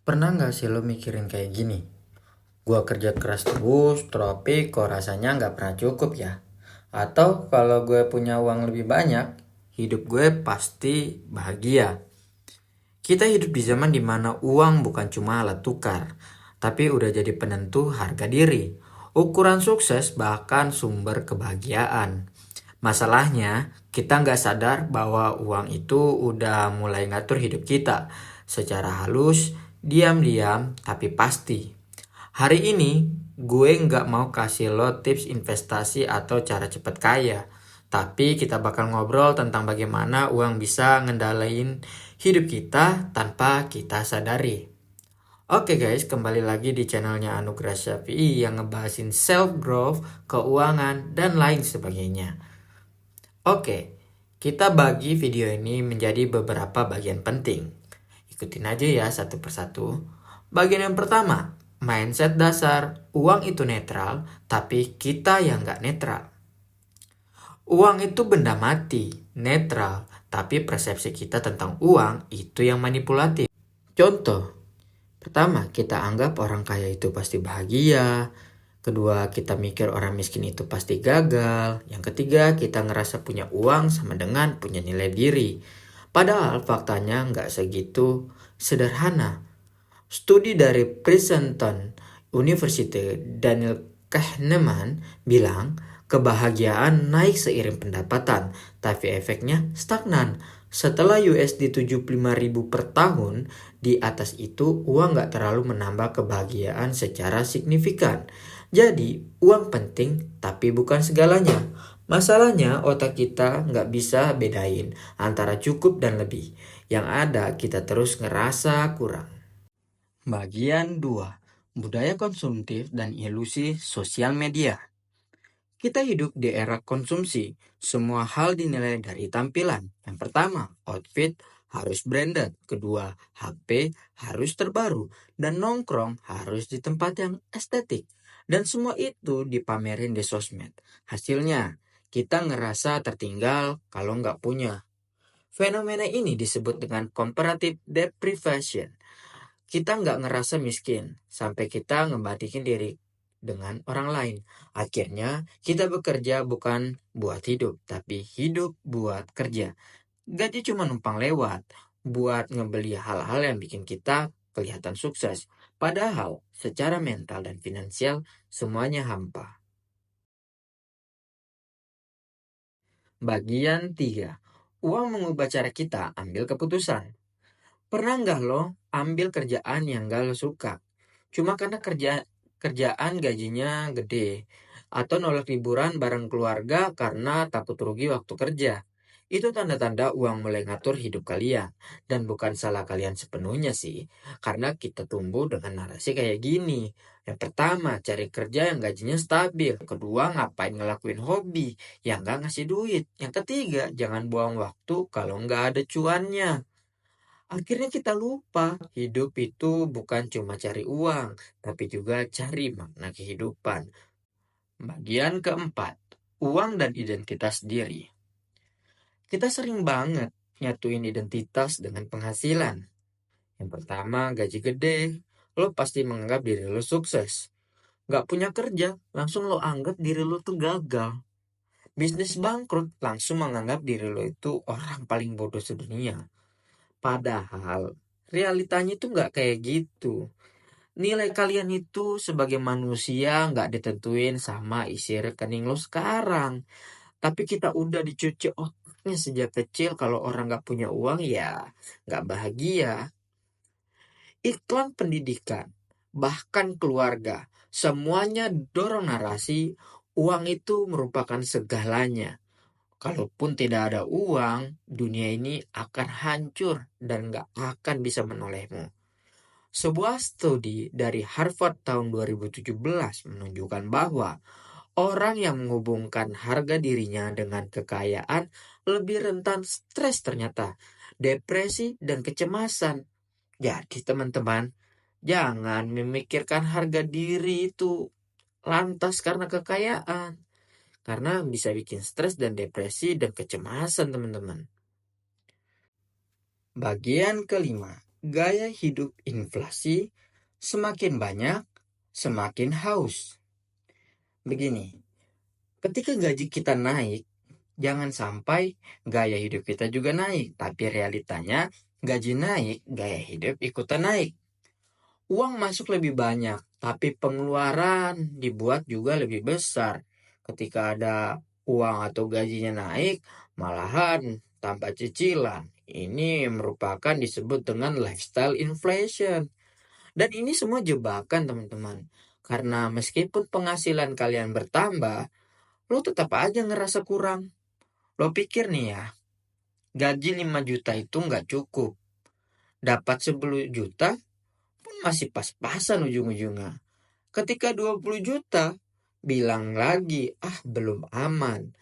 Pernah nggak sih lo mikirin kayak gini? Gua kerja keras terus, tapi kok rasanya nggak pernah cukup ya? Atau kalau gue punya uang lebih banyak, hidup gue pasti bahagia. Kita hidup di zaman dimana uang bukan cuma alat tukar, tapi udah jadi penentu harga diri, ukuran sukses bahkan sumber kebahagiaan. Masalahnya, kita nggak sadar bahwa uang itu udah mulai ngatur hidup kita secara halus, diam-diam, tapi pasti. Hari ini, gue nggak mau kasih lo tips investasi atau cara cepet kaya. Tapi kita bakal ngobrol tentang bagaimana uang bisa ngendalain hidup kita tanpa kita sadari. Oke guys, kembali lagi di channelnya Anugrah Syafi'i yang ngebahasin self-growth, keuangan, dan lain sebagainya. Oke, kita bagi video ini menjadi beberapa bagian penting. Ikutin aja ya satu persatu. Bagian yang pertama, mindset dasar, uang itu netral, tapi kita yang nggak netral. Uang itu benda mati, netral, tapi persepsi kita tentang uang itu yang manipulatif. Contoh, pertama kita anggap orang kaya itu pasti bahagia. Kedua, kita mikir orang miskin itu pasti gagal. Yang ketiga, kita ngerasa punya uang sama dengan punya nilai diri. Padahal faktanya nggak segitu sederhana. Studi dari Princeton University, Daniel Kahneman bilang kebahagiaan naik seiring pendapatan, tapi efeknya stagnan. Setelah USD 75.000 per tahun, di atas itu uang nggak terlalu menambah kebahagiaan secara signifikan. Jadi, uang penting tapi bukan segalanya. Masalahnya otak kita nggak bisa bedain antara cukup dan lebih. Yang ada kita terus ngerasa kurang. Bagian 2. Budaya konsumtif dan ilusi sosial media. Kita hidup di era konsumsi. Semua hal dinilai dari tampilan. Yang pertama, outfit harus branded. Kedua, HP harus terbaru. Dan nongkrong harus di tempat yang estetik. Dan semua itu dipamerin di sosmed. Hasilnya, kita ngerasa tertinggal kalau nggak punya. Fenomena ini disebut dengan comparative deprivation. Kita nggak ngerasa miskin sampai kita ngebandingin diri dengan orang lain. Akhirnya kita bekerja bukan buat hidup, tapi hidup buat kerja. Gaji cuma numpang lewat, buat ngebeli hal-hal yang bikin kita kelihatan sukses. Padahal secara mental dan finansial semuanya hampa. Bagian 3. Uang mengubah cara kita ambil keputusan. Pernah nggak lo ambil kerjaan yang nggak lo suka? Cuma karena kerjaan gajinya gede. Atau nolak liburan bareng keluarga karena takut rugi waktu kerja. Itu tanda-tanda uang mulai ngatur hidup kalian. Dan bukan salah kalian sepenuhnya sih. Karena kita tumbuh dengan narasi kayak gini. Yang pertama, cari kerja yang gajinya stabil. Kedua, ngapain ngelakuin hobi yang nggak ngasih duit. Yang ketiga, jangan buang waktu kalau nggak ada cuannya. Akhirnya kita lupa, hidup itu bukan cuma cari uang, tapi juga cari makna kehidupan. Bagian keempat, uang dan identitas diri. Kita sering banget nyatuin identitas dengan penghasilan. Yang pertama, gaji gede. Lo pasti menganggap diri lo sukses. Gak punya kerja, langsung lo anggap diri lo tuh gagal. Bisnis bangkrut, langsung menganggap diri lo itu orang paling bodoh sedunia. Padahal, realitanya itu nggak kayak gitu. Nilai kalian itu sebagai manusia nggak ditentuin sama isi rekening lo sekarang. Tapi kita udah dicuci otaknya sejak kecil kalau orang nggak punya uang ya nggak bahagia. Iklan pendidikan, bahkan keluarga, semuanya dorong narasi uang itu merupakan segalanya. Kalaupun tidak ada uang, dunia ini akan hancur dan nggak akan bisa menolehmu. Sebuah studi dari Harvard tahun 2017 menunjukkan bahwa orang yang menghubungkan harga dirinya dengan kekayaan lebih rentan stres ternyata, depresi dan kecemasan. Jadi teman-teman, jangan memikirkan harga diri itu lantas karena kekayaan. Karena bisa bikin stres dan depresi dan kecemasan teman-teman. Bagian kelima, gaya hidup inflasi, semakin banyak, semakin haus. Begini, ketika gaji kita naik, jangan sampai gaya hidup kita juga naik. Tapi realitanya, gaji naik, gaya hidup ikutan naik. Uang masuk lebih banyak, tapi pengeluaran dibuat juga lebih besar. Ketika ada uang atau gajinya naik, malahan tanpa cicilan. Ini merupakan disebut dengan lifestyle inflation. Dan ini semua jebakan teman-teman. Karena meskipun penghasilan kalian bertambah, lo tetap aja ngerasa kurang. Lo pikir nih ya, gaji 5 juta itu nggak cukup. Dapat 10 juta pun masih pas-pasan ujung-ujungnya. Ketika 20 juta, bilang lagi, belum aman.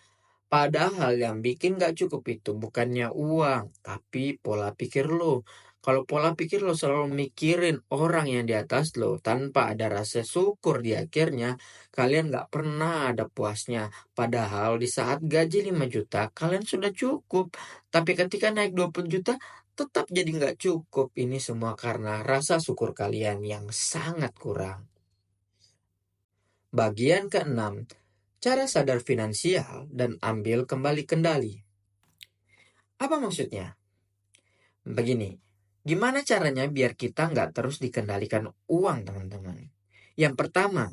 Padahal yang bikin gak cukup itu bukannya uang, tapi pola pikir lo. Kalau pola pikir lo selalu mikirin orang yang di atas lo tanpa ada rasa syukur di akhirnya, kalian gak pernah ada puasnya. Padahal di saat gaji 5 juta, kalian sudah cukup. Tapi ketika naik 20 juta, tetap jadi gak cukup. Ini semua karena rasa syukur kalian yang sangat kurang. Bagian keenam, cara sadar finansial dan ambil kembali kendali. Apa maksudnya? Begini, gimana caranya biar kita nggak terus dikendalikan uang teman-teman? Yang pertama,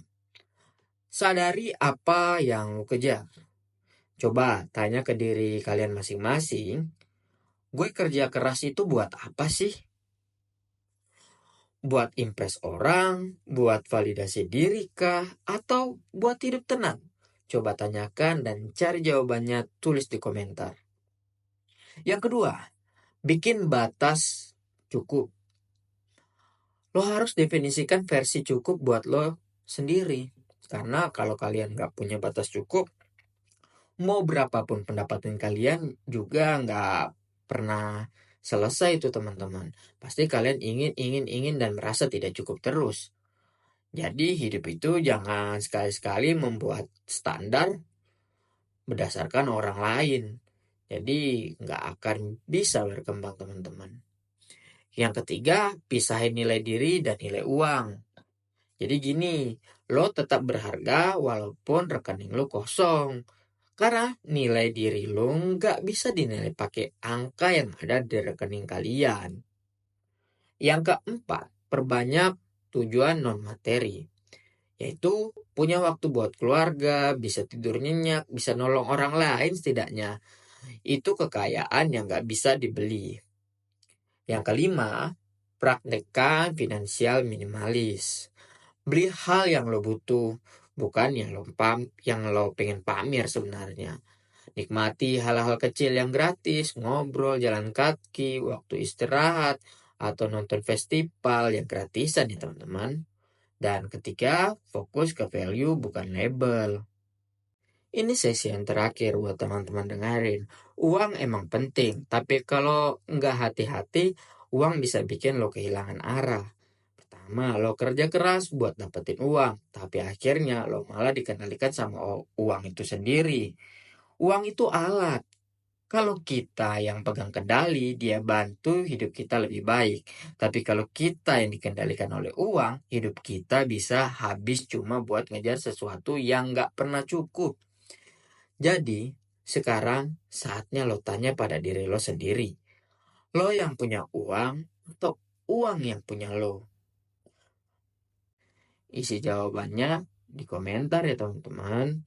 sadari apa yang lo kejar. Coba tanya ke diri kalian masing-masing, gue kerja keras itu buat apa sih? Buat impress orang, buat validasi diri kah, atau buat hidup tenang? Coba tanyakan dan cari jawabannya, tulis di komentar. Yang kedua, bikin batas cukup. Lo harus definisikan versi cukup buat lo sendiri. Karena kalau kalian nggak punya batas cukup, mau berapapun pendapatan kalian juga nggak pernah selesai itu teman-teman. Pasti kalian ingin dan merasa tidak cukup terus. Jadi hidup itu jangan sekali-sekali membuat standar berdasarkan orang lain. Jadi nggak akan bisa berkembang teman-teman. Yang ketiga, pisahin nilai diri dan nilai uang. Jadi gini, lo tetap berharga walaupun rekening lo kosong. Karena nilai diri lo nggak bisa dinilai pakai angka yang ada di rekening kalian. Yang keempat, perbanyak tujuan non-materi. Yaitu punya waktu buat keluarga, bisa tidur nyenyak, bisa nolong orang lain setidaknya. Itu kekayaan yang nggak bisa dibeli. Yang kelima, praktekkan finansial minimalis. Beli hal yang lo butuh, bukan yang lo pengen pamer sebenarnya. Nikmati hal-hal kecil yang gratis, ngobrol, jalan kaki, waktu istirahat, atau nonton festival yang gratisan ya teman-teman. Dan ketiga, fokus ke value bukan label. Ini sesi yang terakhir buat teman-teman dengerin. Uang emang penting, tapi kalau nggak hati-hati, uang bisa bikin lo kehilangan arah. Pertama, lo kerja keras buat dapetin uang, tapi akhirnya lo malah dikendalikan sama uang itu sendiri. Uang itu alat. Kalau kita yang pegang kendali, dia bantu hidup kita lebih baik. Tapi kalau kita yang dikendalikan oleh uang, hidup kita bisa habis cuma buat ngejar sesuatu yang nggak pernah cukup. Jadi, sekarang saatnya lo tanya pada diri lo sendiri. Lo yang punya uang atau uang yang punya lo? Isi jawabannya di komentar ya teman-teman.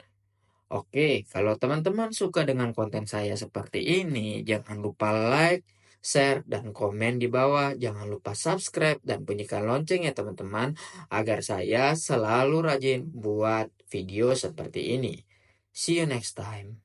Oke, kalau teman-teman suka dengan konten saya seperti ini, jangan lupa like, share, dan komen di bawah. Jangan lupa subscribe dan bunyikan lonceng ya teman-teman, agar saya selalu rajin buat video seperti ini. See you next time.